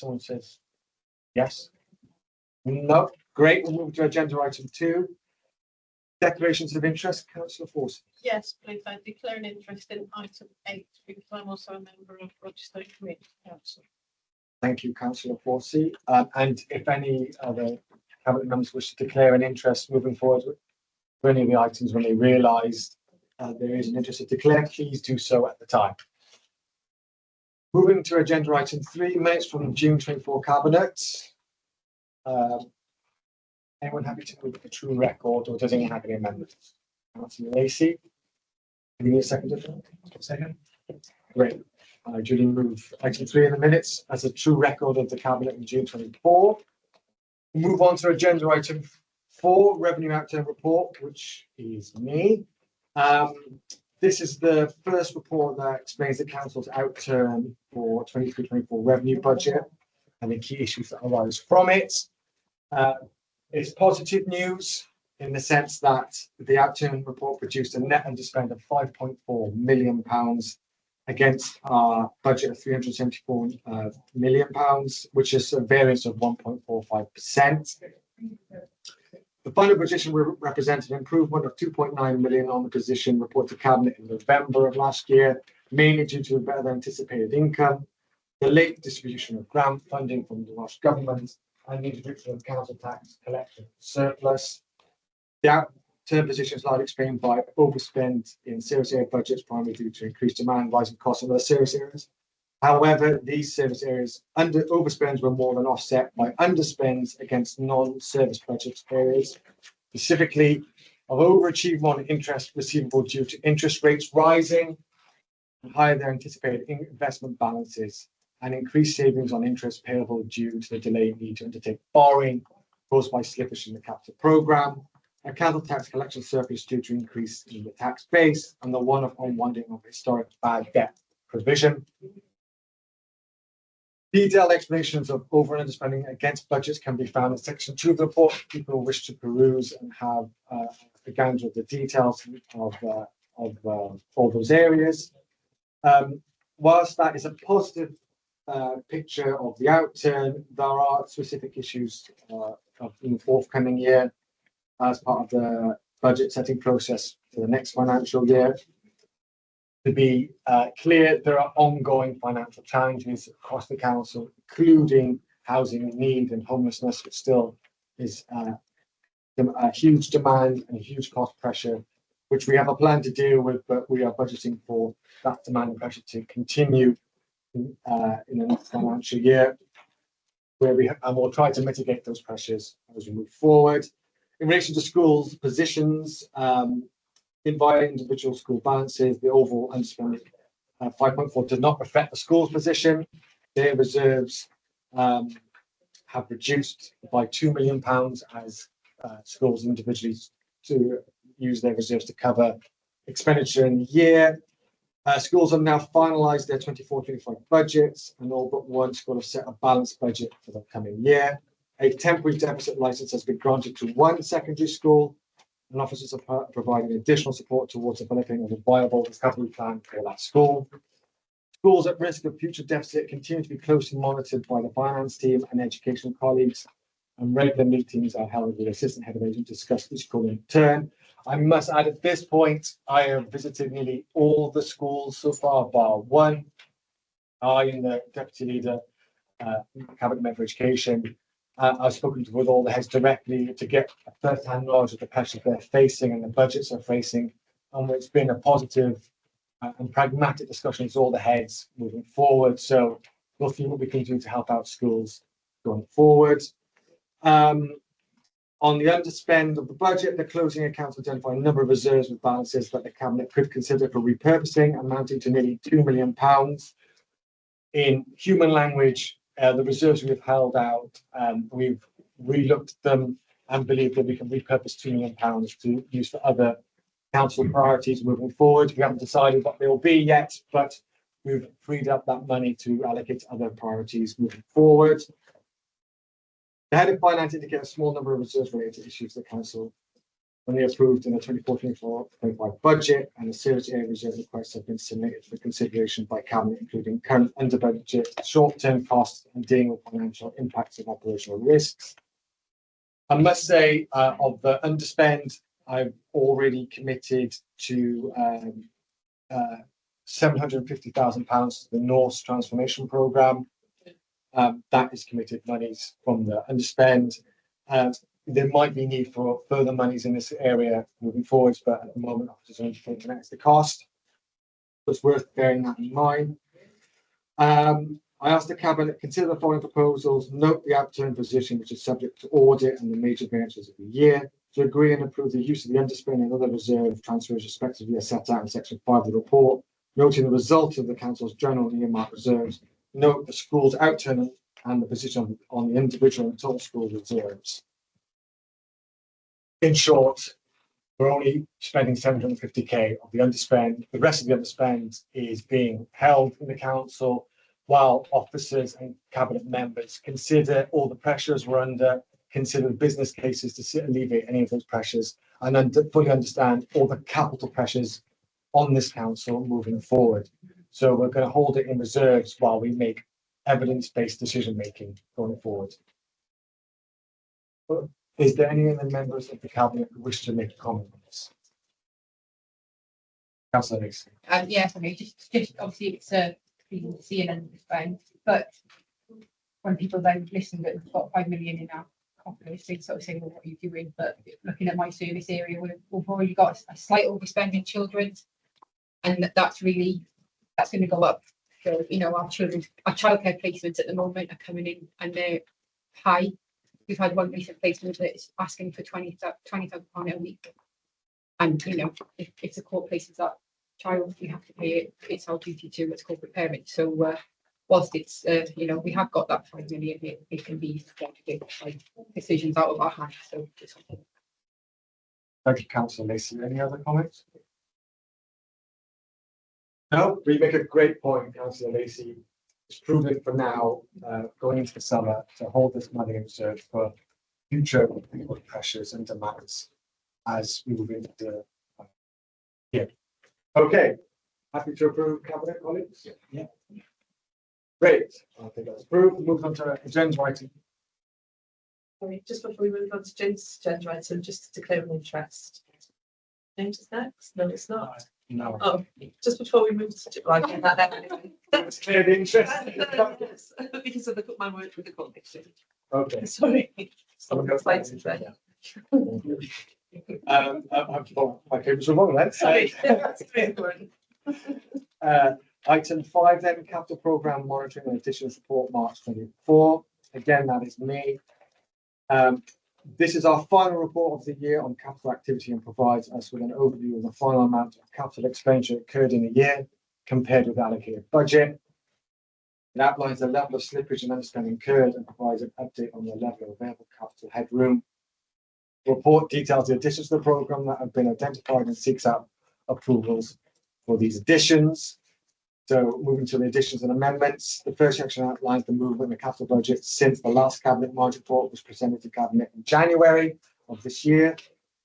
Someone says yes. No. Great. We'll move to agenda item 2. Declarations of interest. Councillor Force. Yes, please. I declare an interest in item 8 because I'm also a member of Rochester Community Council. Thank you, Councillor Forsey. And if any other cabinet members wish to declare an interest moving forward for any of the items when they realise there is an interest to declare, please do so at the time. Moving to agenda item 3, minutes from June 24 cabinet. Anyone happy to move the true record, or does anyone have any amendments? Councillor Lacey, give me a second. Second. Great. Julie move item 3 in the minutes as a true record of the cabinet in June 24. We'll move on to agenda item 4, revenue outturn report, which is me. This is the first report that explains the council's outturn for 23-24 revenue budget and the key issues that arise from it. It's positive news in the sense that the outturn report produced a net underspend of £5.4 million against our budget of £374 million, which is a variance of 1.45%. The final position represented an improvement of 2.9 million on the position reported to Cabinet in November of last year, mainly due to a better than anticipated income, the late distribution of grant funding from the Welsh Government, and the introduction of council tax collection surplus. The outturn position is largely explained by overspend in service area budgets, primarily due to increased demand, rising costs in other service areas. However, these service areas overspends were more than offset by underspends against non-service budget areas, specifically of overachievement on interest receivable due to interest rates rising and higher than anticipated investment balances, and increased savings on interest payable due to the delayed need to undertake borrowing caused by slippage in the capital programme, a council tax collection surplus due to increase in the tax base, and the one-off unwinding of historic bad debt provision. Detailed explanations of over and underspending against budgets can be found in section 2 of the report. People who wish to peruse and have a gander of the details of all those areas. Whilst that is a positive picture of the outturn, there are specific issues in the forthcoming year as part of the budget setting process for the next financial year. To be clear, there are ongoing financial challenges across the council, including housing need and homelessness, which still is a huge demand and a huge cost pressure, which we have a plan to deal with, but we are budgeting for that demand and pressure to continue in the next financial year, and we'll try to mitigate those pressures as we move forward. In relation to schools' positions, via individual school balances, the overall underspending 5.4 does not reflect the school's position. Their reserves have reduced by £2 million as schools individually to use their reserves to cover expenditure in the year. Schools have now finalised their 24-25 budgets, and all but one school have set a balanced budget for the coming year. A temporary deficit licence has been granted to one secondary school, and officers are providing additional support towards developing a viable recovery plan for that school. Schools at risk of future deficit continue to be closely monitored by the finance team and educational colleagues, and regular meetings are held with the assistant head of agent to discuss each school in turn. I must add, at this point, I have visited nearly all the schools so far, bar one. I and the deputy leader, cabinet member education, I've spoken with all the heads directly to get a first-hand knowledge of the pressures they're facing and the budgets they're facing, and it's been a positive and pragmatic discussion with all the heads moving forward. So we'll see what we can do to help out schools going forward. On the underspend of the budget, the closing accounts identify a number of reserves with balances that the cabinet could consider for repurposing, amounting to nearly £2 million. In human language, the reserves we've held out, we've relooked at them and believe that we can repurpose £2 million to use for other council priorities moving forward. We haven't decided what they will be yet, but we've freed up that money to allocate to other priorities moving forward. The head of finance indicated a small number of reserves related to issues the council only approved in the 24-25 budget, and a series of reserve requests have been submitted for consideration by Cabinet, including current under budget, short-term costs, and dealing with financial impacts of operational risks. I must say, of the underspend, I've already committed to £750,000 to the Norse Transformation Programme. That is committed monies from the underspend. There might be need for further monies in this area moving forwards, but at the moment, officers are undertaking that's the cost. It's worth bearing that in mind. I asked the Cabinet consider the following proposals, note the upturn position which is subject to audit and the major variances of the year, to agree and approve the use of the underspend and other reserve transfers respectively as set out in section 5 of the report, noting the result of the Council's general earmark reserves, note the school's outturn and the position on the individual and total school reserves. In short, we're only spending 750k of the underspend. The rest of the underspend is being held in the council while officers and cabinet members consider all the pressures we're under, consider the business cases to alleviate any of those pressures, and then to fully understand all the capital pressures on this council moving forward. So we're going to hold it in reserves while we make evidence-based decision making going forward. Is there any of the members of the cabinet who wish to make a comment on this? Councillor Nix. Yes, I mean, just obviously it's seeing and underspend, but when people then listen that we've got 5 million in our coffers, they sort of say, well, what are you doing? But looking at my service area, we've already got a slight overspend in children's, and that's going to go up. So, you know, our childcare placements at the moment are coming in and they're high. We've had one recent placement that's asking for £20,000 a week. And, you know, if the court places that child, we have to pay it. It's our duty to as corporate parents. So whilst it's, you know, we have got that 5 million, it can be like decisions out of our hands. So just thank you, Councillor Lacey. Any other comments? No, we make a great point, Councillor Lacey. It's prudent for now, going into the summer, to hold this money in reserve for future pressures and demands as we move into the year. Okay, happy to approve, cabinet colleagues? Yeah. Great. I think that's approved. Move on to agenda item. Sorry, just before we move on to James' agenda item, just to declare an interest. James is next? No, it's not. No. Oh, just before we move to right, that anyway. Let's clear the interest. Yes, because of my work with the conviction. Okay. Sorry. Someone excited there. My papers are wrong then. Sorry. That's very important. Item 5 then, capital programme monitoring and additional support March 24. Again, that is me. This is our final report of the year on capital activity and provides us with an overview of the final amount of capital expenditure occurred in the year compared with allocated budget. It outlines the level of slippage and underspend incurred and provides an update on the level of available capital headroom. The report details the additions to the programme that have been identified and seeks out approvals for these additions. So moving to the additions and amendments, the first section outlines the movement in the capital budget since the last cabinet margin report was presented to cabinet in January of this year.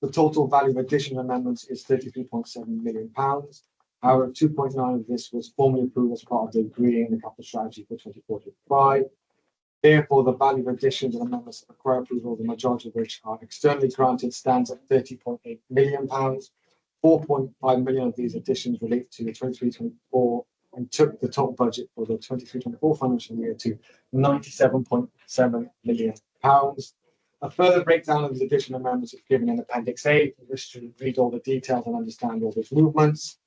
The total value of additional amendments is £33.7 million. However, 2.9 of this was formally approved as part of the agreeing the capital strategy for 2045. Therefore, the value of additions and amendments that require approval, the majority of which are externally granted, stands at £30.8 million. 4.5 million of these additions relate to the 23-24 and took the total budget for the 23-24 financial year to £97.7 million. A further breakdown of the additional amendments is given in Appendix A. If you wish to read all the details and understand all those movements.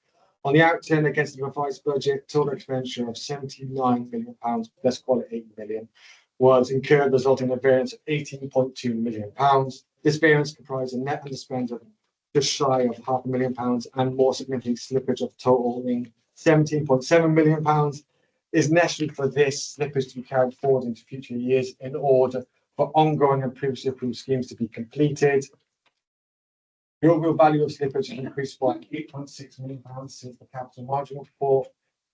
On the outturn against the revised budget, total expenditure of £79 million, let's call it 8 million, was incurred, resulting in a variance of £18.2 million. This variance comprised a net underspend of just shy of £500,000 and more significantly slippage of totaling £17.7 million. Is necessary for this slippage to be carried forward into future years in order for ongoing and previously approved schemes to be completed. The overall value of slippage has increased by £8.6 million since the capital margin report.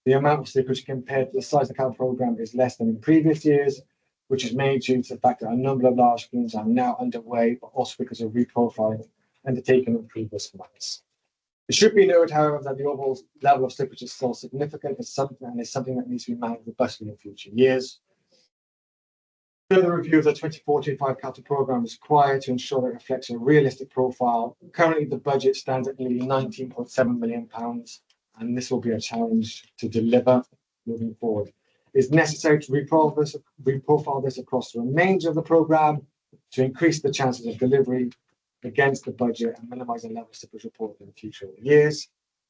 The amount of slippage compared to the size of the capital programme is less than in previous years, which is mainly due to the fact that a number of large schemes are now underway, but also because of reprofiling undertaken in previous months. It should be noted, however, that the overall level of slippage is still significant. It's something that needs to be managed robustly in future years. Further review of the 24-25 capital programme is required to ensure that it reflects a realistic profile. Currently, the budget stands at nearly £19.7 million, and this will be a challenge to deliver moving forward. It's necessary to reprofile this across the remainder of the programme to increase the chances of delivery against the budget and minimise the level of slippage reported in future years.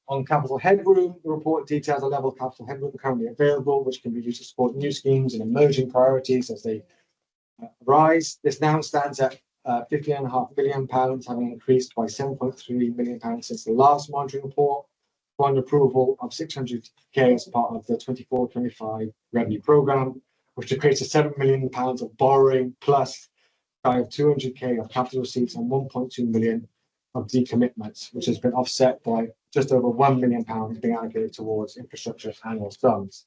On capital headroom, the report details the level of capital headroom currently available, which can be used to support new schemes and emerging priorities as they arise. This now stands at £15.5 million, having increased by £7.3 million since the last monitoring report, for approval of 600k as part of the 24-25 revenue programme, which equates to £7 million of borrowing plus of 200k of capital receipts and 1.2 million of decommitments, which has been offset by just over £1 million being allocated towards infrastructure annual sums.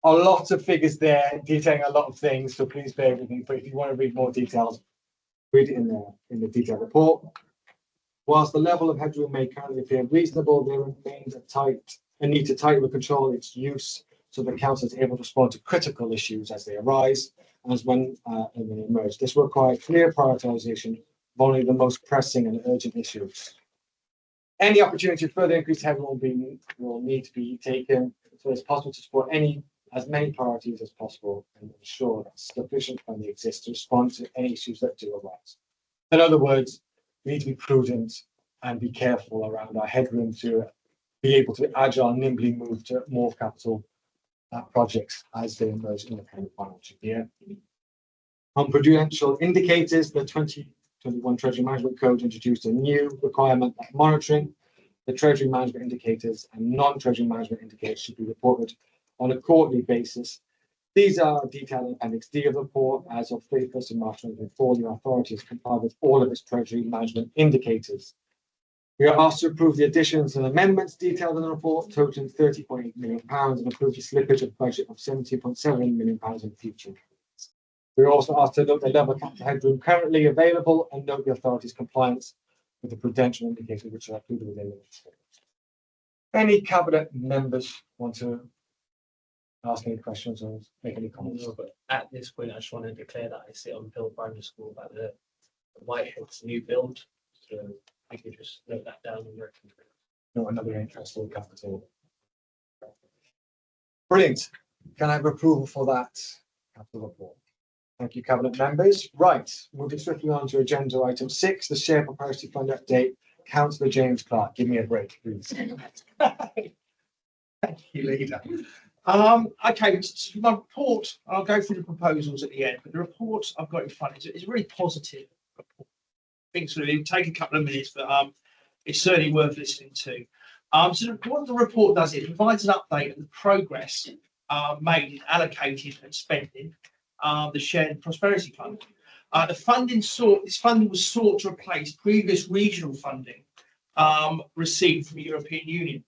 A lot of figures there, detailing a lot of things, so please bear with me. But if you want to read more details, read it in the detailed report. Whilst the level of headroom may currently appear reasonable, there remains a need to tightly control its use so the council is able to respond to critical issues as they arise and as when they emerge. This will require clear prioritisation of only the most pressing and urgent issues. Any opportunity to further increase headroom will need to be taken so it's possible to support as many priorities as possible and ensure that sufficient funding exists to respond to any issues that do arise. In other words, we need to be prudent and be careful around our headroom to be able to agile, nimbly move to more capital projects as they emerge in the current financial year. On prudential indicators, the 2021 Treasury Management Code introduced a new requirement that monitoring the Treasury Management indicators and non-Treasury Management indicators should be reported on a quarterly basis. These are detailed in Appendix D of the report. As of 31st of March 2024, the authority has complied with all of its Treasury Management indicators. We are asked to approve the additions and amendments detailed in the report, totaling £30.8 million, and approve the slippage of budget of £17.7 million in future. We are also asked to note the level of capital headroom currently available and note the authority's compliance with the prudential indicators which are included within the report. Any cabinet members want to ask any questions or make any comments? No, but at this point, I just want to declare that I sit on Bill Primary School about the Whitehead's new build. So I could just note that down and reckon. Not another interest in capital. Brilliant. Can I have approval for that capital report? Thank you, cabinet members. Right, moving swiftly on to agenda item 6, the share propensity fund update. Councillor James Clark, give me a break, please. Thank you, leader. Okay, so my report, I'll go through the proposals at the end, but the report I've got in front is a really positive report. I think it'll take a couple of minutes, but it's certainly worth listening to. So what the report does is it provides an update of the progress made in allocating and spending the Shared Prosperity Fund. This funding was sought to replace previous regional funding received from the European Union.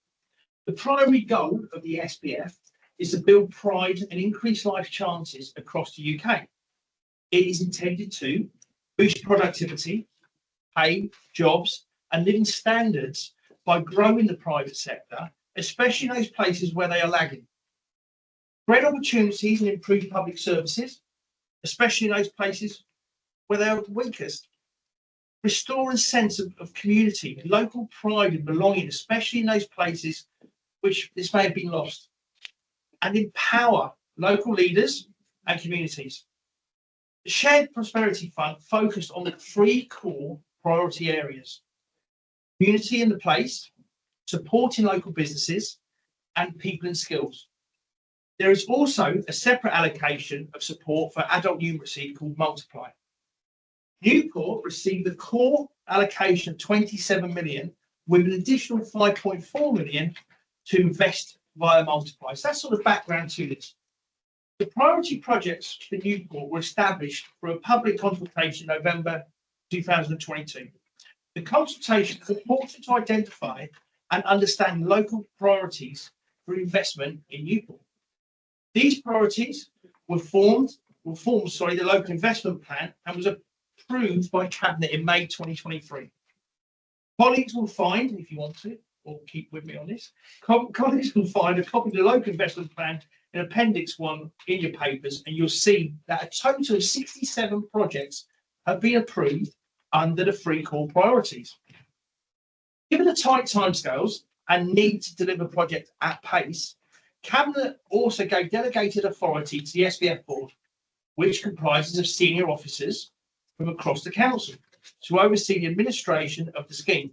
The primary goal of the SPF is to build pride and increase life chances across the UK. It is intended to boost productivity, pay, jobs, and living standards by growing the private sector, especially in those places where they are lagging. Create opportunities and improve public services, especially in those places where they are weakest. Restore a sense of community, local pride and belonging, especially in those places which this may have been lost. And empower local leaders and communities. The Shared Prosperity Fund focused on the 3 core priority areas: community in the place, supporting local businesses, and people and skills. There is also a separate allocation of support for adult numeracy called Multiply. Newport received the core allocation of 27 million with an additional 5.4 million to invest via Multiply. So that's sort of background to this. The priority projects for Newport were established for a public consultation in November 2022. The consultation is important to identify and understand local priorities for investment in Newport. These priorities will form the local investment plan and was approved by Cabinet in May 2023. Colleagues will find, if you want to, or keep with me on this, colleagues will find a copy of the local investment plan in Appendix 1 in your papers, and you'll see that a total of 67 projects have been approved under the three core priorities. Given the tight timescales and need to deliver projects at pace, Cabinet also gave delegated authority to the SBF board, which comprises of senior officers from across the council, to oversee the administration of the scheme.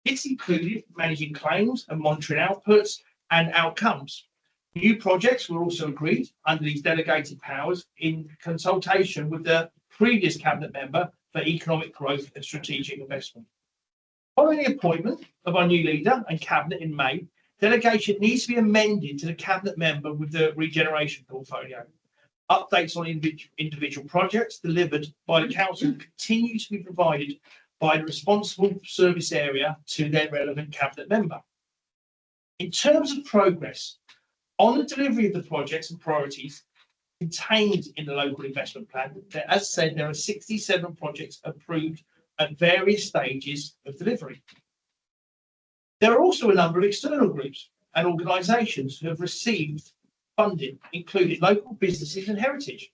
This included managing claims and monitoring outputs and outcomes. New projects were also agreed under these delegated powers in consultation with the previous Cabinet member for economic growth and strategic investment. Following the appointment of our new leader and Cabinet in May, delegation needs to be amended to the Cabinet member with the regeneration portfolio. Updates on individual projects delivered by the council continue to be provided by the responsible service area to their relevant Cabinet member. In terms of progress on the delivery of the projects and priorities contained in the local investment plan, as I said, there are 67 projects approved at various stages of delivery. There are also a number of external groups and organisations who have received funding, including local businesses and heritage,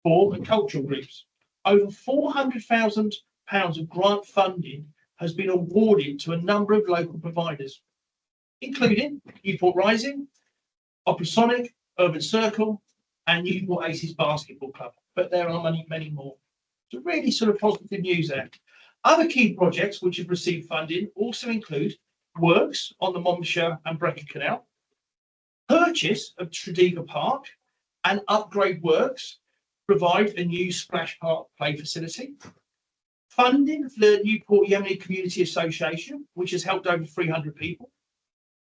sport and cultural groups. Over £400,000 of grant funding has been awarded to a number of local providers, including Newport Rising, Operasonic, Urban Circle, and Newport Aces Basketball Club. But there are many more. So really sort of positive news there. Other key projects which have received funding also include works on the Monmouthshire and Brecon Canal, purchase of Tredegar Park, and upgrade works provide a new splash park play facility, funding for the Newport Yemeni Community Association, which has helped over 300 people,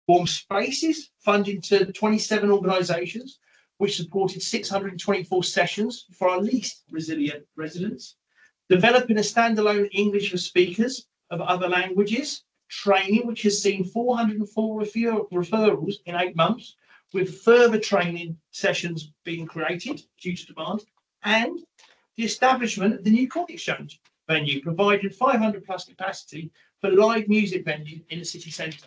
warm spaces funding to 27 organisations, which supported 624 sessions for our least resilient residents, developing a standalone English for speakers of other languages training, which has seen 404 referrals in 8 months, with further training sessions being created due to demand, and the establishment of the new Court Exchange venue, providing 500 plus capacity for live music venue in the city centre,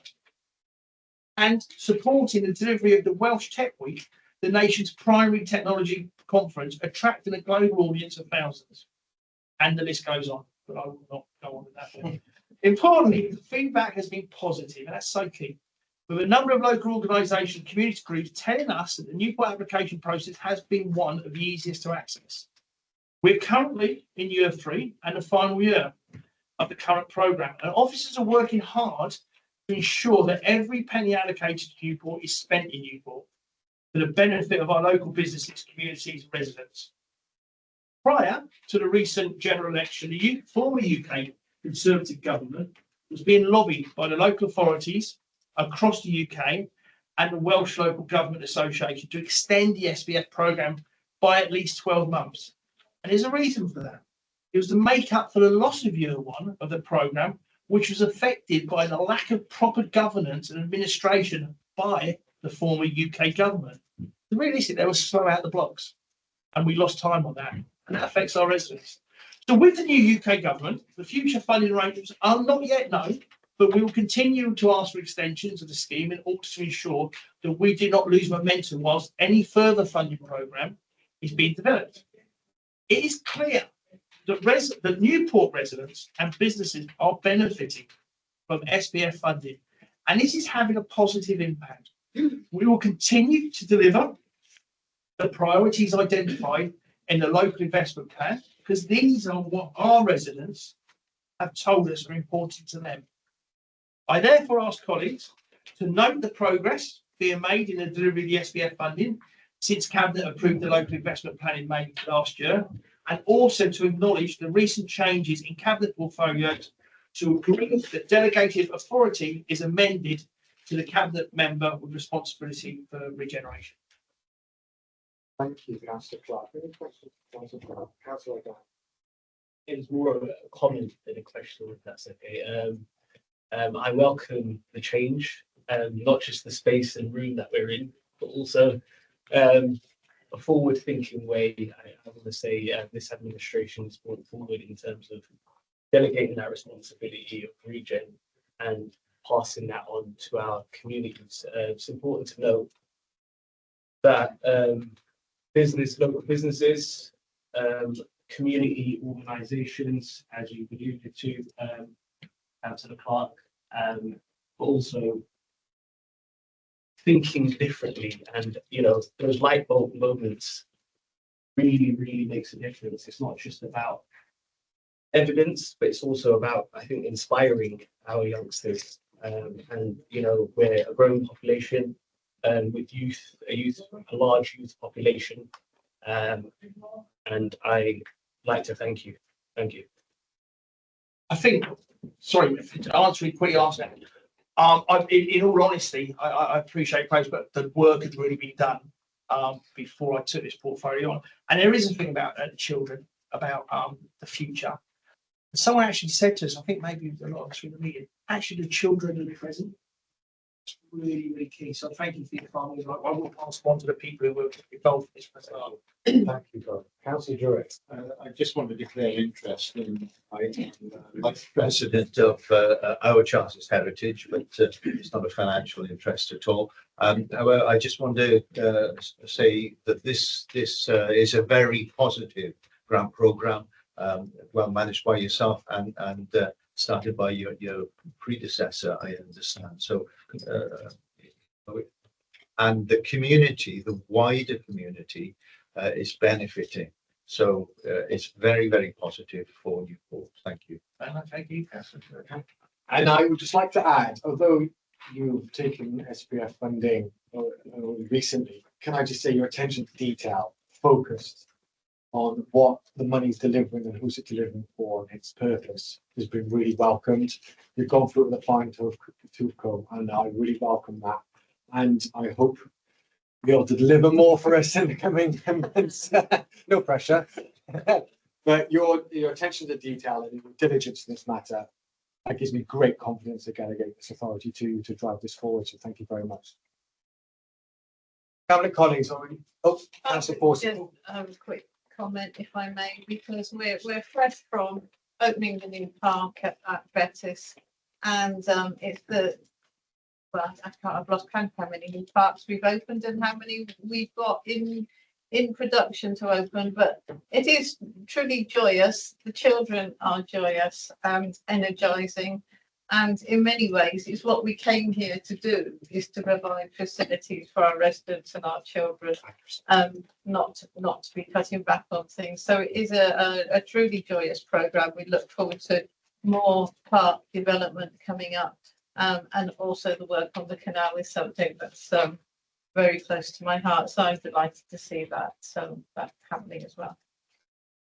and supporting the delivery of the Welsh Tech Week, the nation's primary technology conference, attracting a global audience of thousands. And the list goes on, but I will not go on with that one. Importantly, the feedback has been positive, and that's so key, with a number of local organisation community groups telling us that the Newport application process has been one of the easiest to access. We're currently in year 3 and the final year of the current programme, and officers are working hard to ensure that every penny allocated to Newport is spent in Newport for the benefit of our local businesses, communities, and residents. Prior to the recent general election, the former UK Conservative government was being lobbied by the local authorities across the UK and the Welsh Local Government Association to extend the SBF programme by at least 12 months. And there's a reason for that. It was to make up for the loss of year 1 of the programme, which was affected by the lack of proper governance and administration by the former UK government. Realistically, they were slow out the blocks, and we lost time on that, and that affects our residents. So with the new UK government, the future funding arrangements are not yet known, but we will continue to ask for extensions of the scheme in order to ensure that we do not lose momentum whilst any further funding programme is being developed. It is clear that Newport residents and businesses are benefiting from SBF funding, and this is having a positive impact. We will continue to deliver the priorities identified in the local investment plan, because these are what our residents have told us are important to them. I therefore ask colleagues to note the progress being made in the delivery of the SBF funding since Cabinet approved the local investment plan in May last year, and also to acknowledge the recent changes in Cabinet portfolios to agree that delegated authority is amended to the Cabinet member with responsibility for regeneration. Thank you, Councillor Clark. Any questions, Councillor Clark? Councillor O'Donnell. It's more of a comment than a question, if that's okay. I welcome the change, not just the space and room that we're in, but also a forward-thinking way. I want to say this administration is brought forward in terms of delegating that responsibility of regen and passing that on to our communities. It's important to note that local businesses, community organisations, as you alluded to, Councillor Clark, but also thinking differently, and those light bulb moments really makes a difference. It's not just about evidence, but it's also about, I think, inspiring our youngsters. And we're a growing population, with a large youth population, and I like to thank you. Thank you. I think, sorry, to answer it quickly after that. In all honesty, I appreciate praise, but the work had really been done before I took this portfolio on. And there is a thing about children, about the future. Someone actually said to us, I think maybe a lot of us in the meeting, actually the children in the present. It's really key. So thank you for your farmers. I will pass on to the people who were involved in this presentation. Thank you, God. Councillor Druitt. I just want to declare interest in, I'm like president of our Chartist Heritage, but it's not a financial interest at all. However, I just want to say that this is a very positive grant programme, well managed by yourself and started by your predecessor, I understand. So, and the community, the wider community, is benefiting. So it's very positive for Newport. Thank you. Thank you, Councillor. And I would just like to add, although you've taken SPF funding recently, can I just say your attention to detail, focused on what the money's delivering and who's it delivering for and its purpose, has been really welcomed. You've gone through with a fine tooth comb, and I really welcome that. And I hope be able to deliver more for us in the coming months. No pressure. But your attention to detail and your diligence in this matter, that gives me great confidence to delegate this authority to you to drive this forward. So thank you very much. Cabinet colleagues, Councillor Forsyth. Just a quick comment, if I may, because we're fresh from opening the new park at Bettis, and it's I've lost count how many new parks we've opened and how many we've got in production to open, but it is truly joyous. The children are joyous and energising, and in many ways it's what we came here to do, is to provide facilities for our residents and our children, not to be cutting back on things. So it is a truly joyous programme. We look forward to more park development coming up. And also the work on the canal is something that's very close to my heart. So I'm delighted to see that happening as well.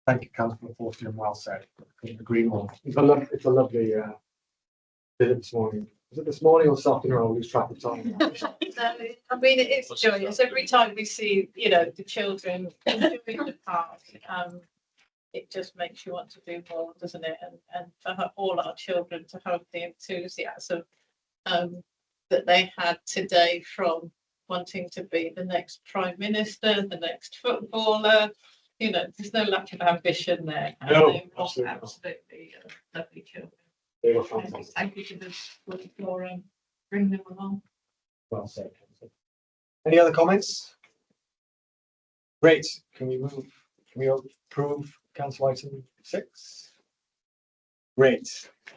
Thank you, Councillor Forsyth, and well said. Couldn't agree more. It's a lovely visit this morning. Was it this morning or this afternoon? I'll lose track of time. I mean, it is joyous. Every time we see, the children enjoying the park, it just makes you want to do more, doesn't it? And for all our children to have the enthusiasm that they had today, from wanting to be the next Prime Minister, the next footballer, there's no lack of ambition there. And No, they were absolutely lovely children. They were fantastic. Thank you to the for bringing them along. Well said. Any other comments? Great. Can we approve Council item 6? Great.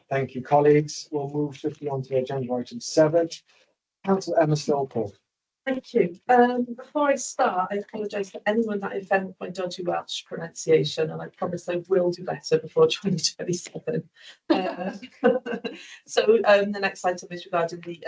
Thank you, colleagues. We'll move swiftly on to agenda item 7. Councillor Emma Stolple. Thank you. Before I start, I apologise to anyone that I offended my dodgy Welsh pronunciation, and I promise I will do better before 2027. So the next item is regarding the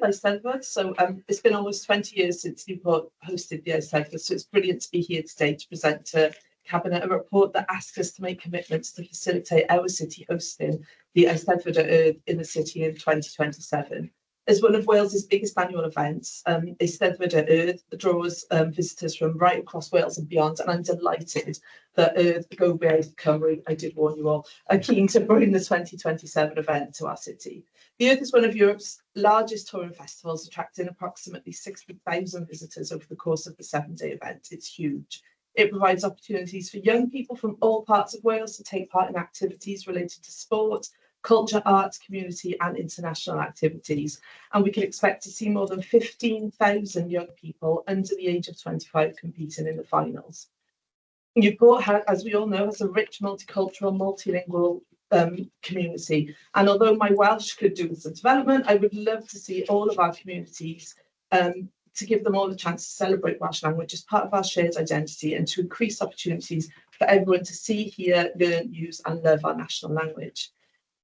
Eisteddfod. So it's been almost 20 years since Newport hosted the Eisteddfod, so it's brilliant to be here today to present to Cabinet a report that asks us to make commitments to facilitate our city hosting the Eisteddfod in the city in 2027. As one of Wales's biggest annual events, Eisteddfod draws visitors from right across Wales and beyond, and I'm delighted that Go Bears Cymru, I did warn you all, are keen to bring the 2027 event to our city. The Earth is one of Europe's largest touring festivals, attracting approximately 60,000 visitors over the course of the 7-day event. It's huge. It provides opportunities for young people from all parts of Wales to take part in activities related to sport, culture, arts, community and international activities. And we can expect to see more than 15,000 young people under the age of 25 competing in the finals. Newport, as we all know, has a rich multicultural, multilingual community. And although my Welsh could do with some development, I would love to see all of our communities to give them all the chance to celebrate Welsh language as part of our shared identity and to increase opportunities for everyone to see, hear, learn, use and love our national language.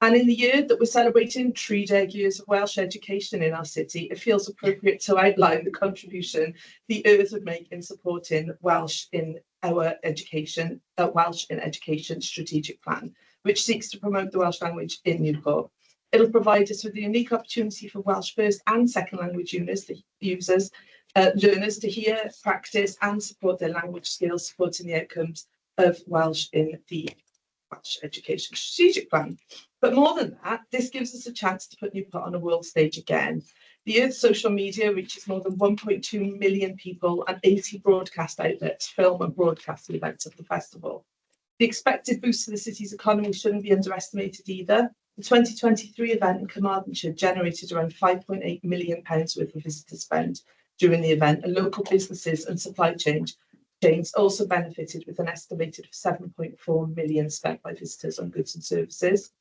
And in the year that we're celebrating 3 years of Welsh education in our city, it feels appropriate to outline the contribution the Earth would make in supporting Welsh in our education, Welsh in Education strategic plan, which seeks to promote the Welsh language in Newport. It'll provide us with a unique opportunity for Welsh first and second language learners to hear, practice and support their language skills, supporting the outcomes of Welsh in the Welsh Education strategic plan. But more than that, this gives us a chance to put Newport on a world stage again. The Earth's social media reaches more than 1.2 million people and 80 broadcast outlets film and broadcast the events of the festival. The expected boost to the city's economy shouldn't be underestimated either. The 2023 event in Carmarthenshire generated around £5.8 million worth of visitor spend during the event, and local businesses and supply chains also benefited with an estimated 7.4 million spent by visitors on goods and services.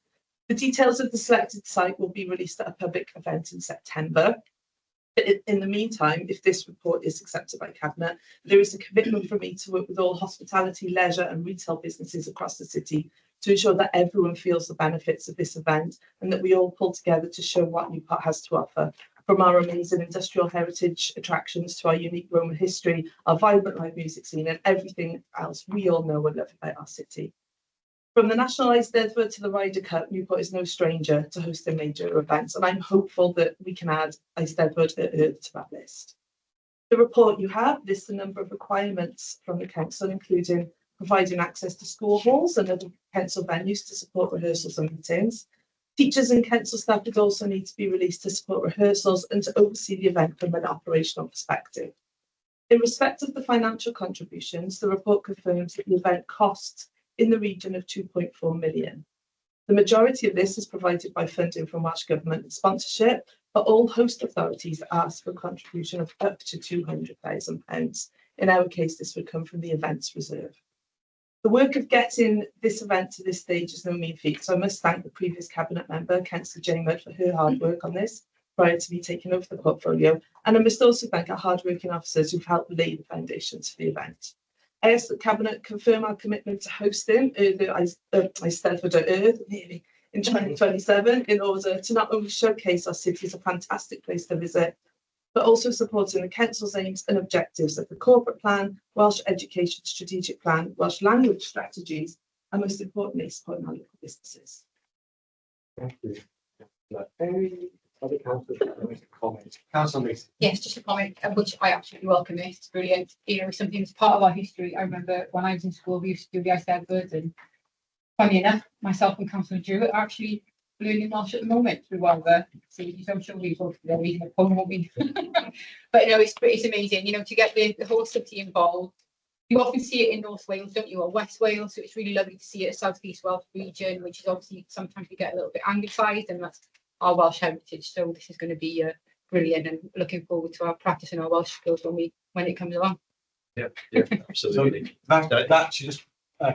The details of the selected site will be released at a public event in September. But in the meantime, if this report is accepted by Cabinet, there is a commitment for me to work with all hospitality, leisure and retail businesses across the city to ensure that everyone feels the benefits of this event and that we all pull together to show what Newport has to offer. From our amazing industrial heritage attractions to our unique Roman history, our vibrant live music scene and everything else we all know and love about our city. From the National Eisteddfod to the Ryder Cup, Newport is no stranger to hosting major events, and I'm hopeful that we can add Eisteddfod to that list. The report you have lists a number of requirements from the council, including providing access to school halls and other council venues to support rehearsals and meetings. Teachers and council staff would also need to be released to support rehearsals and to oversee the event from an operational perspective. In respect of the financial contributions, the report confirms that the event costs in the region of 2.4 million. The majority of this is provided by funding from Welsh Government and sponsorship, but all host authorities ask for a contribution of up to £200,000. In our case, this would come from the events reserve. The work of getting this event to this stage is no mean feat, so I must thank the previous Cabinet member, Councillor Jane Mudd, for her hard work on this prior to me taking over the portfolio, and I must also thank our hard-working officers who've helped lay the foundations for the event. I ask that Cabinet confirm our commitment to hosting the Eisteddfod Earth nearly in 2027 in order to not only showcase our city as a fantastic place to visit, but also supporting the council's aims and objectives of the corporate plan, Welsh Education strategic plan, Welsh language strategies, and most importantly, supporting our local businesses. Thank you. Any other councillors who wish to comment? Councillor Mason. Yes, just a comment, which I absolutely welcome it. It's brilliant. You know, something that's part of our history. I remember when I was in school, we used to do the Eisteddfod, and funny enough, myself and Councillor Drew are actually learning Welsh at the moment through Wildfire. So I'm sure we both are reading a poem, won't we? But you know, it's amazing, you know, to get the whole city involved. You often see it in North Wales, don't you, or West Wales, so it's really lovely to see it at South East Welsh region, which is obviously sometimes we get a little bit anglicised, and that's our Welsh heritage. So this is going to be brilliant, and looking forward to our practicing our Welsh skills when it comes along. Yeah, absolutely. That she just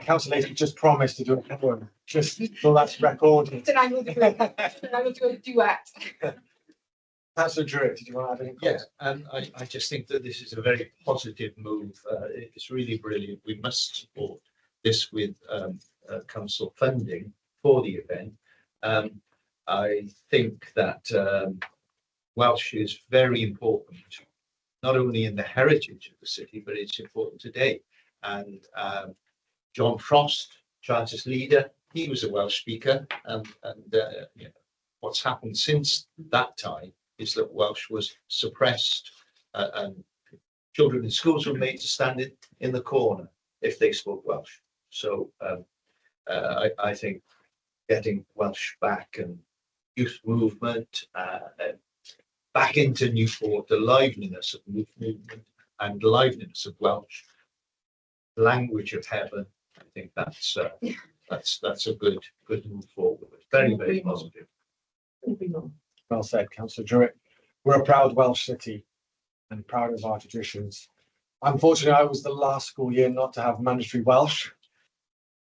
Councillor Mason just promised to do a poem, just so that's recorded. And I will do a duet. Councillor Drew, did you want to add anything? Yes, and I just think that this is a very positive move. It's really brilliant. We must support this with council funding for the event. I think that Welsh is very important, not only in the heritage of the city, but it's important today. And John Frost, Charters leader, he was a Welsh speaker, and you know, what's happened since that time is that Welsh was suppressed, and children in schools were made to stand in the corner if they spoke Welsh. So I think getting Welsh back and youth movement back into Newport, the liveliness of youth movement and liveliness of Welsh language of heaven, I think that's a good move forward. Very, very positive. Well said, Councillor Jurek. We're a proud Welsh city and proud of our traditions. Unfortunately, I was the last school year not to have mandatory Welsh.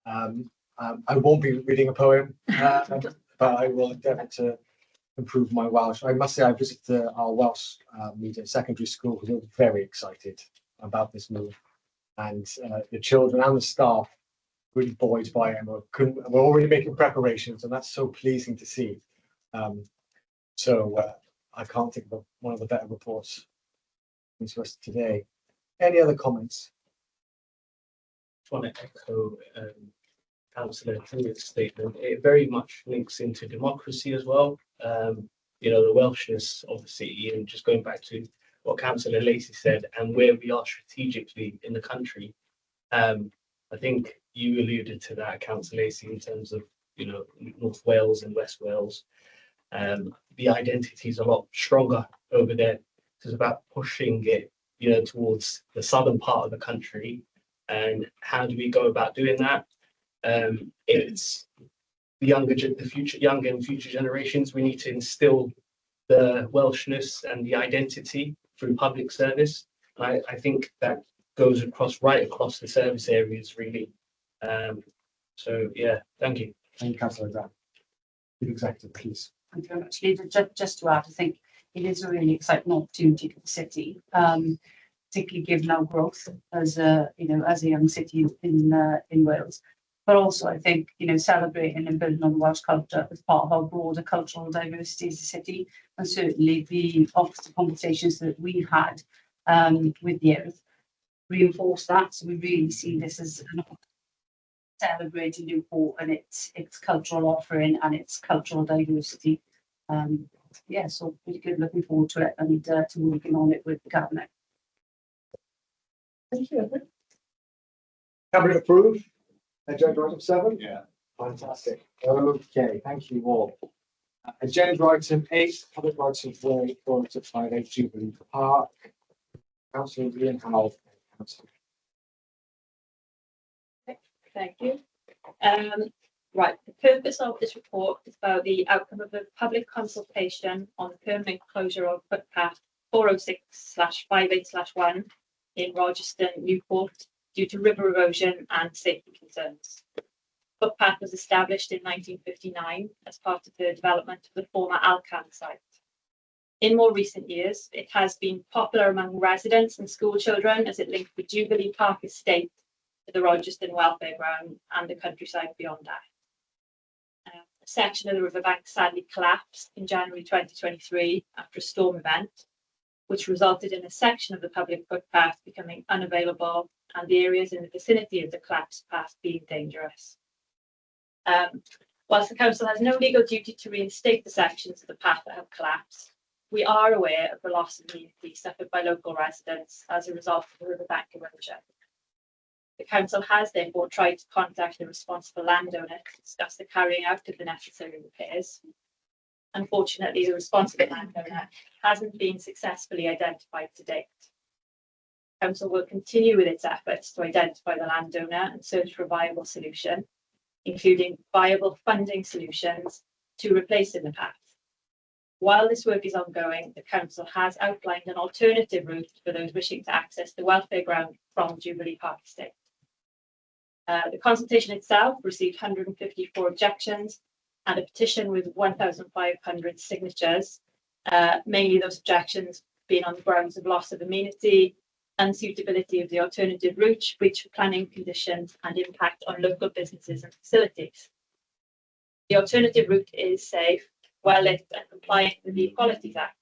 I won't be reading a poem, but I will endeavour to improve my Welsh. I must say I visited our Welsh medium secondary school because they were very excited about this move. And the children and the staff really buoyed by it, and we're already making preparations, and that's so pleasing to see. I can't think of one of the better reports to us today. Any other comments? I want to echo Councillor Hewitt's statement. It very much links into democracy as well. You know, the Welshness of the city, and just going back to what Councillor Lacey said and where we are strategically in the country. I think you alluded to that, Councillor Lacey, in terms of, you know, North Wales and West Wales. The identity is a lot stronger over there. It's about pushing it, you know, towards the southern part of the country. And how do we go about doing that? It's the younger and future generations. We need to instill the Welshness and the identity through public service. I think that goes right across the service areas, really. So yeah, thank you. Thank you, Councillor Dan. Chief Executive, please. Thank you very much, Leader. Just to add, I think it is a really exciting opportunity for the city, particularly given our growth as a young city in Wales. But also, I think, you know, celebrating and building on Welsh culture as part of our broader cultural diversity as a city, and certainly the officer conversations that we've had with the youth reinforce that. So we really see this as an celebrating Newport and its cultural offering and its cultural diversity. So really good, looking forward to it and to working on it with the cabinet. Thank you. Cabinet approved. Agenda item 7? Yeah. Fantastic. Okay, thank you all. Agenda item 8, public rights of way going to 58 Jubilee Park. Councillor Ian Howell. Thank you. Right, the purpose of this report is about the outcome of a public consultation on the permanent closure of footpath 406/58/1 in Rogerstone, Newport, due to river erosion and safety concerns. Footpath was established in 1959 as part of the development of the former Alcan site. In more recent years, it has been popular among residents and school children as it linked the Jubilee Park estate to the Rogerstone welfare ground and the countryside beyond that. A section of the riverbank sadly collapsed in January 2023 after a storm event, which resulted in a section of the public footpath becoming unavailable and the areas in the vicinity of the collapsed path being dangerous. Whilst the council has no legal duty to reinstate the sections of the path that have collapsed, we are aware of the loss of immunity suffered by local residents as a result of the riverbank erosion. The council has therefore tried to contact the responsible landowner to discuss the carrying out of the necessary repairs. Unfortunately, the responsible landowner hasn't been successfully identified to date. Council will continue with its efforts to identify the landowner and search for a viable solution, including viable funding solutions to replace in the path. While this work is ongoing, the council has outlined an alternative route for those wishing to access the welfare ground from Jubilee Park Estate. The consultation itself received 154 objections and a petition with 1,500 signatures, mainly those objections being on the grounds of loss of amenity, unsuitability of the alternative route, breach of planning conditions, and impact on local businesses and facilities. The alternative route is safe, well lit, and compliant with the Equalities Act.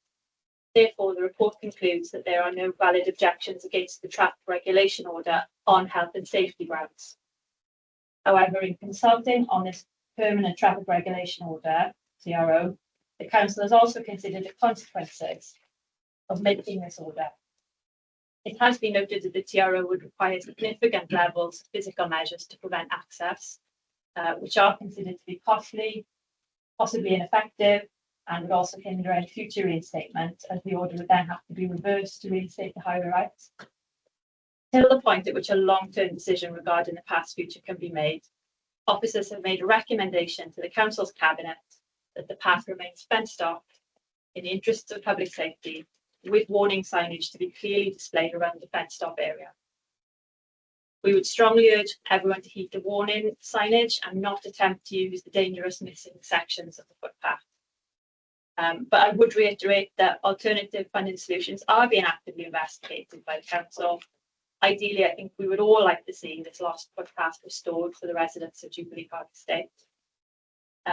Therefore, the report concludes that there are no valid objections against the traffic regulation order on health and safety grounds. However, in consulting on this permanent traffic regulation order, TRO, the council has also considered the consequences of making this order. It has been noted that the TRO would require significant levels of physical measures to prevent access, which are considered to be costly, possibly ineffective, and would also hinder any future reinstatement, as the order would then have to be reversed to reinstate the highway rights. Until the point at which a long-term decision regarding the path's future can be made, officers have made a recommendation to the council's cabinet that the path remains fenced off in the interests of public safety, with warning signage to be clearly displayed around the fenced off area. We would strongly urge everyone to heed the warning signage and not attempt to use the dangerous missing sections of the footpath. But I would reiterate that alternative funding solutions are being actively investigated by the council. Ideally, I think we would all like to see this lost footpath restored for the residents of Jubilee Park Estate.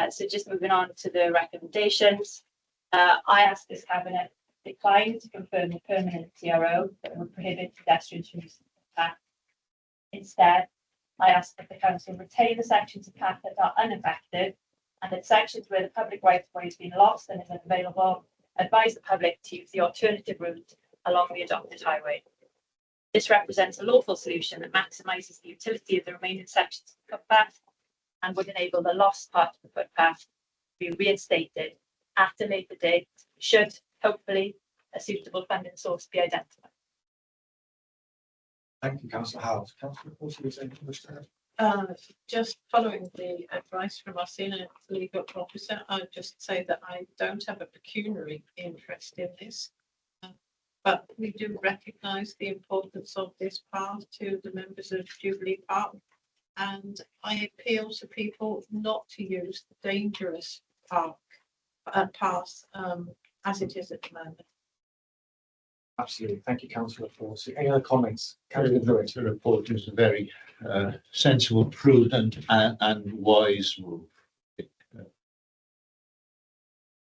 So just moving on to the recommendations, I asked this cabinet decline to confirm the permanent TRO that would prohibit pedestrians from using the path. Instead, I asked that the council retain the sections of path that are unaffected, and that sections where the public right of way has been lost and is unavailable, advise the public to use the alternative route along the adopted highway. This represents a lawful solution that maximises the utility of the remaining sections of the footpath and would enable the lost part of the footpath to be reinstated at a later date, should hopefully a suitable funding source be identified. Thank you, Councillor Howard. Councillor Porter, is there anything you wish to add? Just following the advice from our senior legal officer, I'd just say that I don't have a pecuniary interest in this. But we do recognise the importance of this path to the members of Jubilee Park. And I appeal to people not to use the dangerous path as it is at the moment. Absolutely. Thank you, Councillor Forsey. Any other comments? Councillor Druitt. The report is a very sensible, prudent and wise move.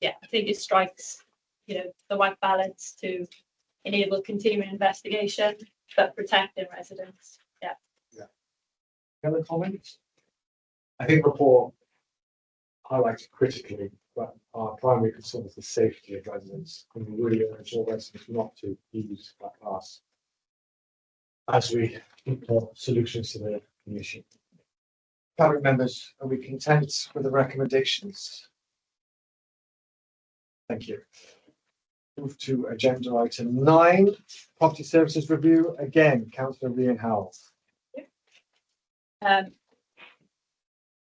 Yeah, I think it strikes, the right balance to enable continuing investigation, but protecting residents. Yeah. Any other comments? I think the report highlights critically that our primary concern is the safety of residents, and we really urge all residents not to use that path as we look for solutions to the issue. Cabinet members, are we content with the recommendations? Thank you. Move to agenda item 9, property services review. Again, Councillor Rian Howell.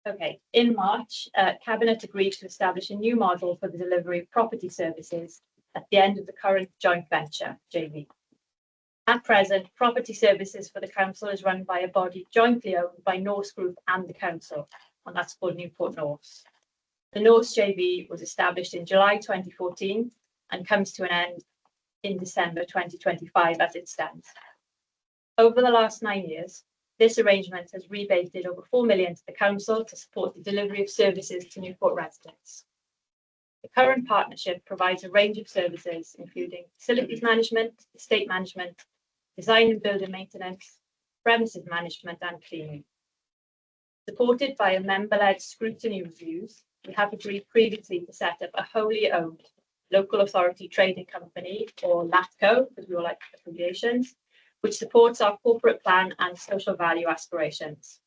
Okay, in March, Cabinet agreed to establish a new model for the delivery of property services at the end of the current joint venture, JV. At present, property services for the council is run by a body jointly owned by Norse Group and the council, and that's called Newport Norse. The Norse JV was established in July 2014 and comes to an end in December 2025 as it stands. Over the last 9 years, this arrangement has rebated over 4 million to the council to support the delivery of services to Newport residents. The current partnership provides a range of services, including facilities management, estate management, design and building maintenance, premises management and cleaning. Supported by a member-led scrutiny reviews, we have agreed previously to set up a wholly owned local authority trading company, or LATCO, because we all like abbreviations, which supports our corporate plan and social value aspirations.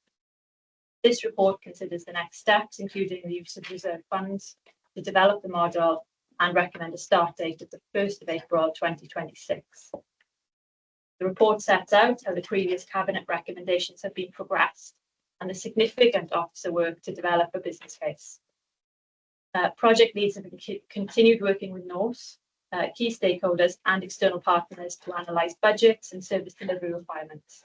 This report considers the next steps, including the use of reserve funds to develop the model and recommend a start date of the 1st of April 2026. The report sets out how the previous cabinet recommendations have been progressed and the significant officer work to develop a business case. Project leads have continued working with Norse, key stakeholders and external partners to analyse budgets and service delivery requirements.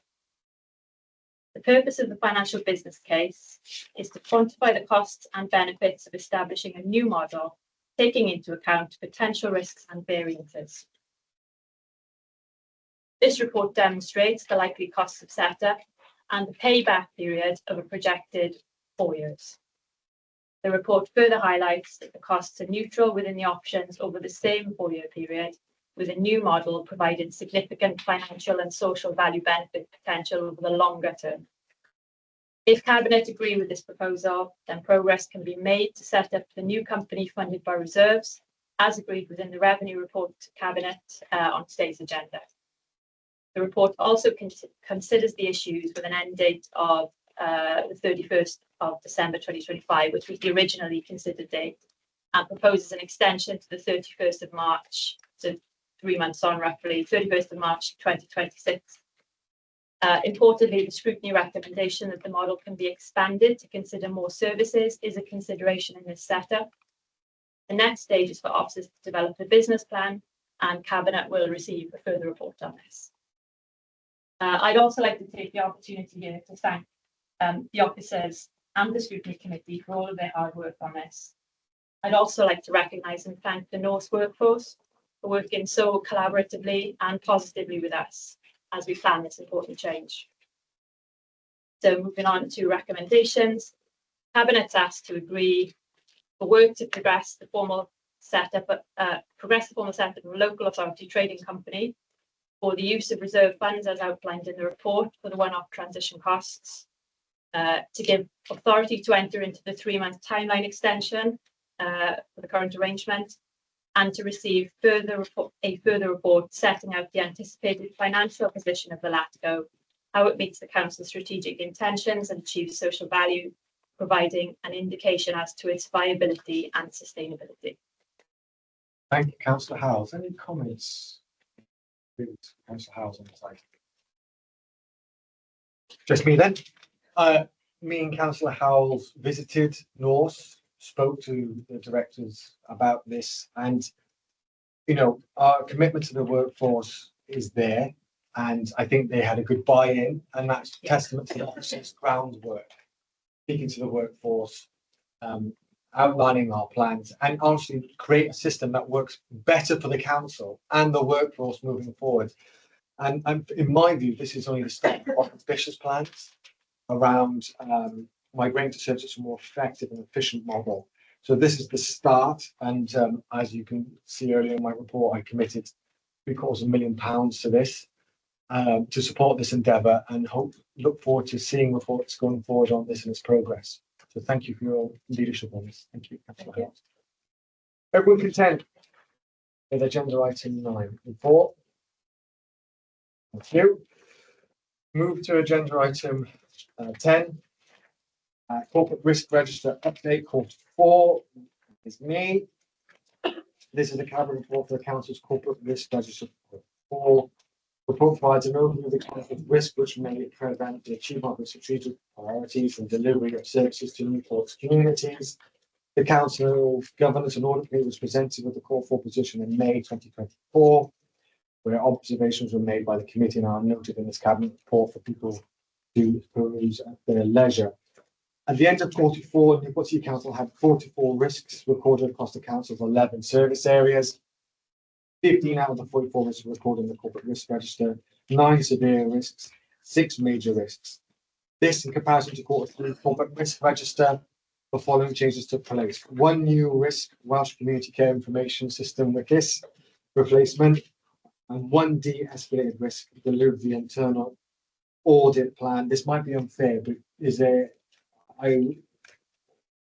The purpose of the financial business case is to quantify the costs and benefits of establishing a new model, taking into account potential risks and variances. This report demonstrates the likely costs of setup and the payback period of a projected 4 years. The report further highlights that the costs are neutral within the options over the same 4-year period, with a new model providing significant financial and social value benefit potential over the longer term. If Cabinet agree with this proposal, then progress can be made to set up the new company funded by reserves, as agreed within the revenue report to Cabinet on today's agenda. The report also considers the issues with an end date of the 31st of December 2025, which was the originally considered date, and proposes an extension to the 31st of March, so 3 months on roughly, 31st of March 2026, Importantly, the scrutiny recommendation that the model can be expanded to consider more services is a consideration in this setup. The next stage is for officers to develop a business plan, and Cabinet will receive a further report on this. I'd also like to take the opportunity here to thank the officers and the scrutiny committee for all of their hard work on this. I'd also like to recognise and thank the Norse workforce for working so collaboratively and positively with us as we plan this important change. So moving on to recommendations, Cabinet's asked to agree for work to progress the formal setup of a local authority trading company for the use of reserve funds as outlined in the report for the one-off transition costs, to give authority to enter into the 3-month timeline extension for the current arrangement, and to receive a further report setting out the anticipated financial position of the LATCO, how it meets the Council's strategic intentions and achieves social value, providing an indication as to its viability and sustainability. Thank you, Councillor Howells. Any comments? Councillor Howells on the side. Just me then. Me and Councillor Howells visited Norse, spoke to the directors about this, and you know, our commitment to the workforce is there, and I think they had a good buy-in, and that's testament to the officer's groundwork, speaking to the workforce, outlining our plans, and honestly create a system that works better for the council and the workforce moving forward. And in my view, this is only the start of ambitious plans around migrating to services to a more effective and efficient model. So this is the start, and as you can see earlier in my report, I committed £750,000 to this to support this endeavour, and look forward to seeing reports going forward on this and its progress. So thank you for your leadership on this. Thank you. Everyone content with agenda item 9 and 4? Thank you. Move to agenda item 10. Corporate risk register update, quarter 4 is me. This is the Cabinet report for the Council's corporate risk register for 4. The report provides an overview of the Council's risk which may prevent the achievement of strategic priorities and delivery of services to Newport's communities. The Council's Governance and Audit Committee was presented with the call for position in May 2024, where observations were made by the committee and are noted in this Cabinet report for people to peruse at their leisure. At the end of quarter 4, Newport City Council had 44 risks recorded across the Council's 11 service areas. 15 out of the 44 risks were recorded in the corporate risk register, 9 severe risks, 6 major risks. This, in comparison to quarter 3 corporate risk register, the following changes took place. 1 new risk, Welsh Community Care Information System WCIS replacement, and 1 de-escalated risk, delivery internal audit plan. This might be unfair, but I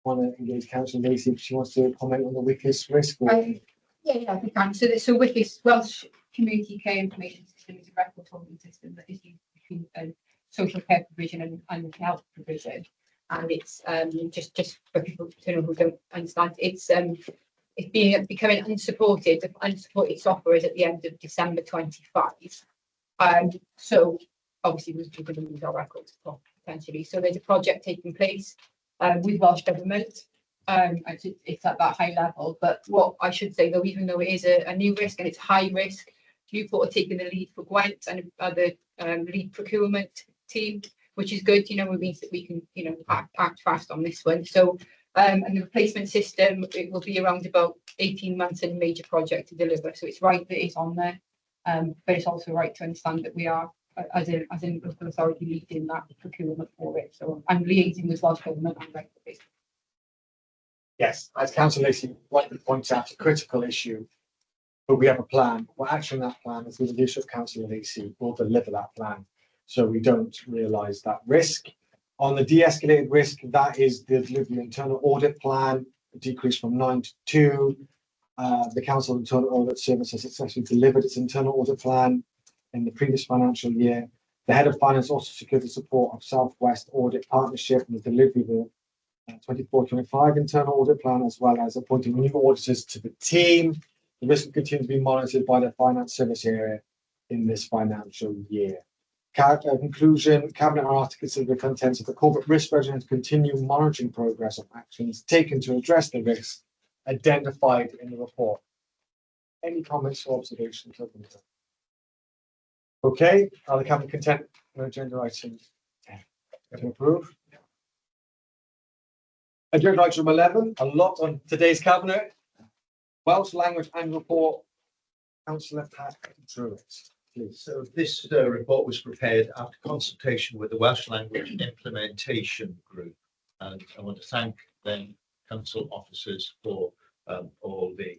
want to engage Councillor Lacey if she wants to comment on the WCIS risk. Yeah, we can. So WCIS, Welsh Community Care Information System, is a record holding system that is used between social care provision and health provision. And it's just for people to know who don't understand, it's becoming unsupported. The unsupported software is at the end of December 25. So obviously we're going to lose our records potentially. So there's a project taking place with Welsh Government. It's at that high level. But what I should say though, even though it is a new risk and it's high risk, Newport are taking the lead for Gwent and the lead procurement team, which is good. You know, it means that we can, you know, act fast on this one. So and the replacement system, it will be around about 18 months in a major project to deliver. So it's right that it's on there, but it's also right to understand that we are, as a local authority, leading that procurement for it. So I'm liaising with Welsh Government and regulators. Yes, as Councillor Lacey rightly points out, a critical issue, but we have a plan. Well, actually, that plan is with the leadership of Councillor Lacey will deliver that plan, so we don't realise that risk. On the de-escalated risk, that is the delivery internal audit plan, decreased from 9 to 2. The Council Internal Audit Service has successfully delivered its internal audit plan in the previous financial year. The Head of Finance also secured the support of Southwest Audit Partnership in the delivery of the 24-25 internal audit plan, as well as appointing new auditors to the team. The risk will continue to be monitored by the finance service area in this financial year. Conclusion, Cabinet are asked to consider the contents of the corporate risk register and continue monitoring progress of actions taken to address the risks identified in the report. Any comments or observations? Okay, are the Cabinet content with agenda item 10? To approve. Agenda item 11, a lot on today's Cabinet. Welsh language and report. Councillor Pat Druitt, please. So this report was prepared after consultation with the Welsh Language Implementation Group, and I want to thank them, council officers, for all the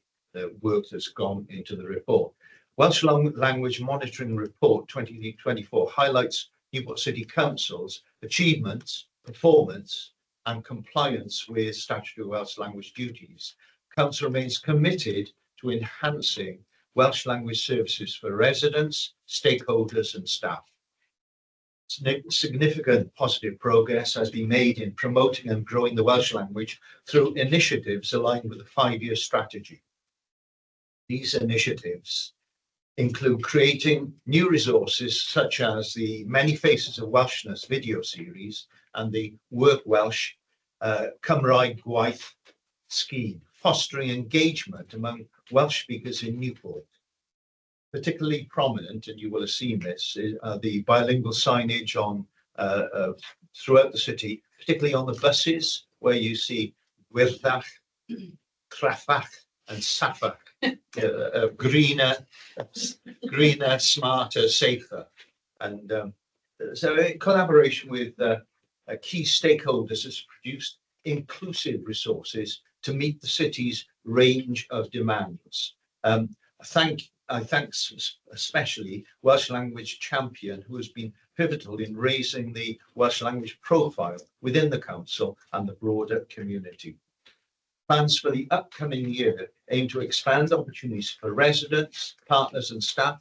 work that's gone into the report. Welsh Language Monitoring Report 2024 highlights Newport City Council's achievements, performance, and compliance with statutory Welsh language duties. Council remains committed to enhancing Welsh language services for residents, stakeholders and staff. Significant positive progress has been made in promoting and growing the Welsh language through initiatives aligned with the 5-year strategy. These initiatives include creating new resources such as the Many Faces of Welshness video series and the Work Welsh Cymraeg Gwaith scheme, fostering engagement among Welsh speakers in Newport. Particularly prominent, and you will have seen this, is the bilingual signage on throughout the city, particularly on the buses, where you see Gwyrdach, Craffach, and Saffach, greener, smarter, safer. And so, in collaboration with key stakeholders, has produced inclusive resources to meet the city's range of demands. I thank especially Welsh Language Champion, who has been pivotal in raising the Welsh language profile within the council and the broader community. Plans for the upcoming year aim to expand opportunities for residents, partners and staff,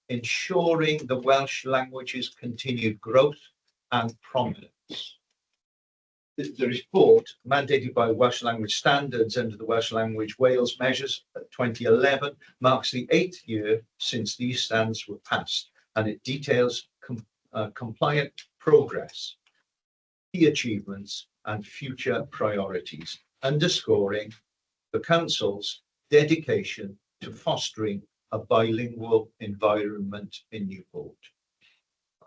ensuring the Welsh language's continued growth and prominence. The report, mandated by Welsh language standards under the Welsh Language Wales Measures 2011, marks the 8th year since these standards were passed, and it details compliant progress, key achievements and future priorities, underscoring the council's dedication to fostering a bilingual environment in Newport.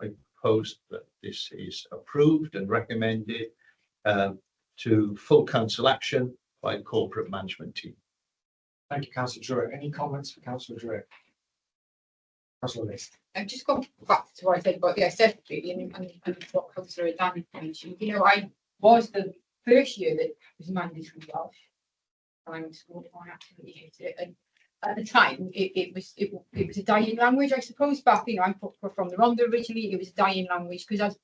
I propose that this is approved and recommended to full council action by the corporate management team. Thank you, Councillor Druitt. Any comments for Councillor Druitt? Councillor List. I've just gone back to what I said about the assessment and what Councillor Dan mentioned. You know, I was the first year that was mandatory Welsh. I absolutely hated it. And at the time, it was a dying language, I suppose. Back, you know, I'm from the Rhondda originally. It was a dying language because, as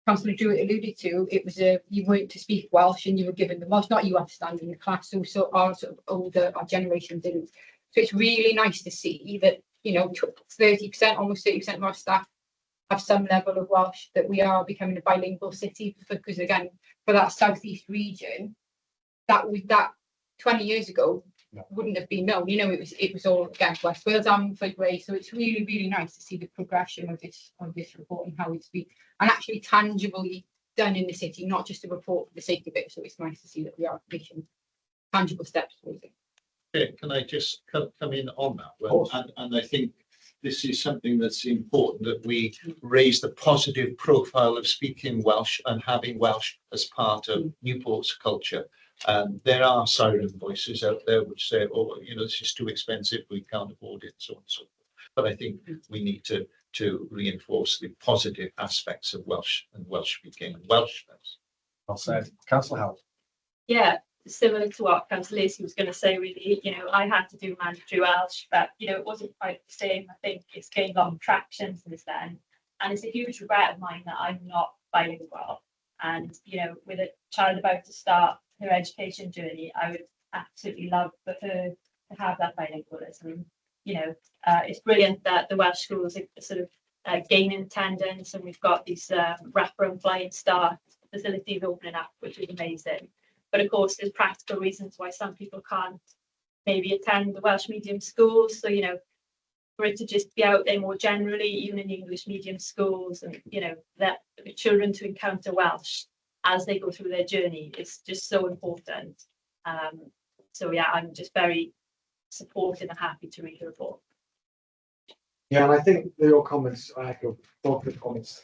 Councillor Druitt alluded to, it was you weren't to speak Welsh and you were given the Welsh, not you understand in the class. So our sort of older, our generation didn't. So it's really nice to see that, you know, 30%, almost 30% of our staff have some level of Welsh, that we are becoming a bilingual city. Because again, for that southeast region, that 20 years ago wouldn't have been known. You know, it was all again West Wales and Figway. So it's really, really nice to see the progression of this report and how it's been and actually tangibly done in the city, not just a report for the sake of it. So it's nice to see that we are making tangible steps towards it. Okay, can I just come in on that one? And I think this is something that's important, that we raise the positive profile of speaking Welsh and having Welsh as part of Newport's culture. There are siren voices out there which say, oh, you know, this is too expensive, we can't afford it, so on and so forth. But I think we need to reinforce the positive aspects of Welsh and Welsh speaking and Welshness. Well said. Councillor Howard. Yeah, similar to what Councillor Lacey was going to say, really, you know, I had to do mandatory Welsh, but, you know, it wasn't quite the same. I think it's gained a lot of traction since then. And it's a huge regret of mine that I'm not bilingual. And, you know, with a child about to start her education journey, I would absolutely love for her to have that bilingualism. You know, it's brilliant that the Welsh schools are sort of gaining attendance, and we've got these wrapper and flying start facilities opening up, which is amazing. But of course, there's practical reasons why some people can't maybe attend the Welsh medium schools. So, you know, for it to just be out there more generally, even in English medium schools, and that children to encounter Welsh as they go through their journey is just so important. So yeah, I'm just very supportive and happy to read the report. Yeah, and I think your comments, I echo both the comments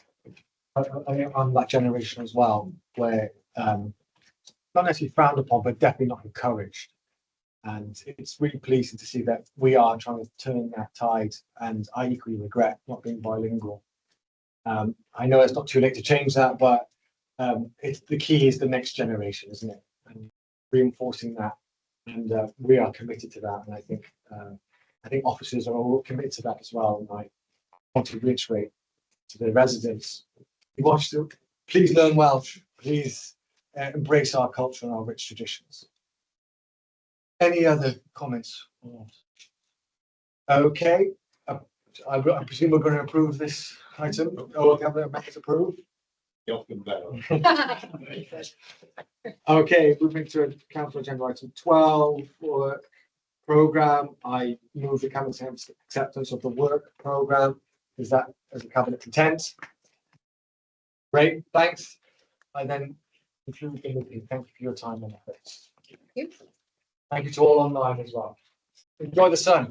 on that generation as well, where not necessarily frowned upon, but definitely not encouraged. And it's really pleasing to see that we are trying to turn that tide, and I equally regret not being bilingual. I know it's not too late to change that, but it's the key is the next generation, isn't it? And reinforcing that, and we are committed to that. And I think officers are all committed to that as well. And I want to reiterate to the residents, you watch them, please learn Welsh, please embrace our culture and our rich traditions. Any other comments? Okay, I presume we're going to approve this item. Oh, we have a matter to approve. Okay, moving to council agenda item 12, work programme. I move the cabinet acceptance of the work programme. Is that as a cabinet intent? Great, thanks. I then conclude the meeting. Thank you for your time and efforts. Thank you to all online as well. Enjoy the sun.